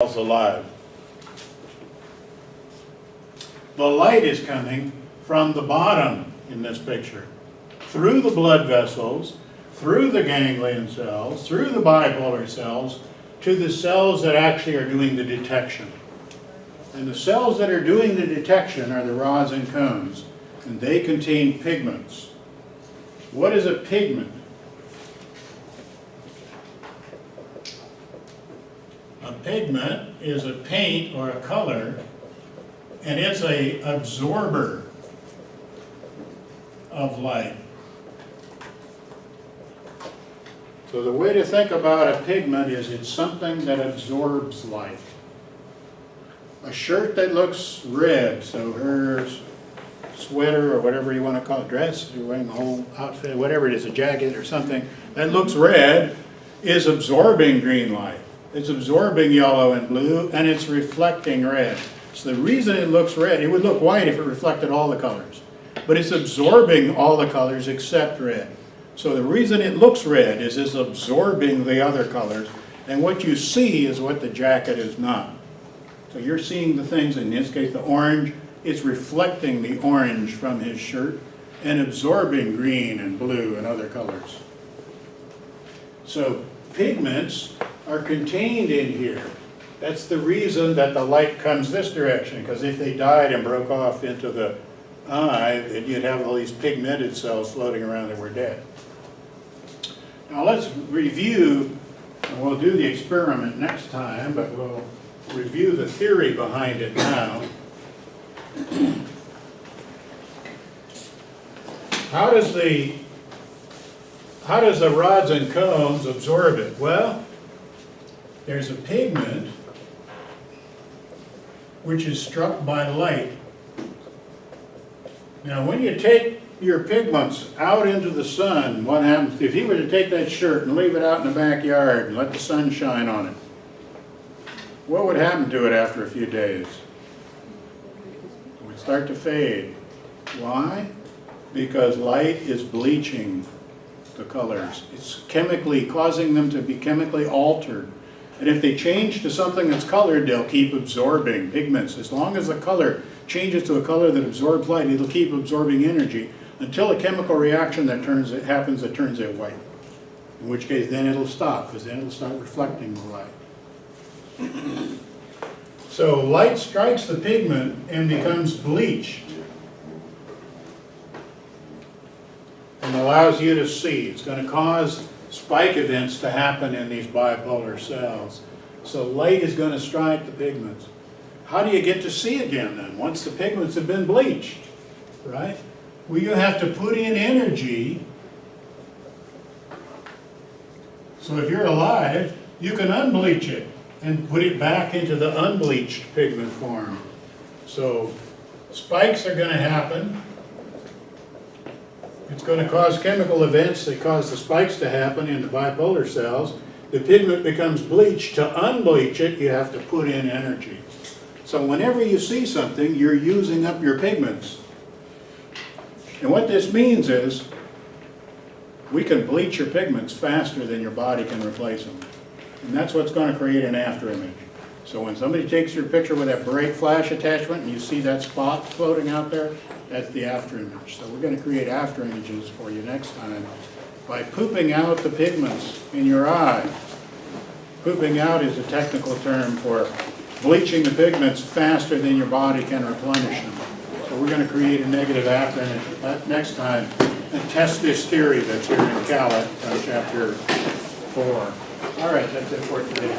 alive. The light is coming from the bottom in this picture, through the blood vessels, through the ganglion cells, through the bipolar cells, to the cells that actually are doing the detection. And the cells that are doing the detection are the rods and cones, and they contain pigments. What is a pigment? A pigment is a paint or a color, and it's an absorber of light. So the way to think about a pigment is it's something that absorbs light. A shirt that looks red, so her sweater or whatever you want to call it, dress, you're wearing a whole outfit, whatever it is, a jacket or something, that looks red, is absorbing green light. It's absorbing yellow and blue, and it's reflecting red. So the reason it looks red, it would look white if it reflected all the colors, but it's absorbing all the colors except red. So the reason it looks red is it's absorbing the other colors, and what you see is what the jacket is not. So you're seeing the things, in this case the orange, it's reflecting the orange from his shirt and absorbing green and blue and other colors. So pigments are contained in here. That's the reason that the light comes this direction, because if they died and broke off into the eye, you'd have all these pigmented cells floating around that were dead. Now let's review, and we'll do the experiment next time, but we'll review the theory behind it now. How does the rods and cones absorb it? Well, there's a pigment which is struck by light. Now when you take your pigments out into the sun, what happens if you were to take that shirt and leave it out in the backyard and let the sun shine on it? What would happen to it after a few days? It would start to fade. Why? Because light is bleaching the colors. It's chemically causing them to be chemically altered. And if they change to something that's colored, they'll keep absorbing pigments. As long as the color changes to a color that absorbs light, it'll keep absorbing energy until a chemical reaction that happens that turns it white. In which case, then it'll stop, because then it'll start reflecting the light. So light strikes the pigment and becomes bleached and allows you to see. It's going to cause spike events to happen in these bipolar cells. So light is going to strike the pigments. How do you get to see again then, once the pigments have been bleached, right? Well, you have to put in energy. So if you're alive, you can unbleach it and put it back into the unbleached pigment form. So spikes are going to happen. It's going to cause chemical events that cause the spikes to happen in the bipolar cells. The pigment becomes bleached. To unbleach it, you have to put in energy. So whenever you see something, you're using up your pigments. And what this means is we can bleach your pigments faster than your body can replace them. And that's what's going to create an after image. So when somebody takes your picture with that bright flash attachment and you see that spot floating out there, that's the after image. So we're going to create after images for you next time by pooping out the pigments in your eye. Pooping out is a technical term for bleaching the pigments faster than your body can replenish them. So we're going to create a negative after image next time and test this theory that's here in Calat on chapter 4. All right, that's it for today.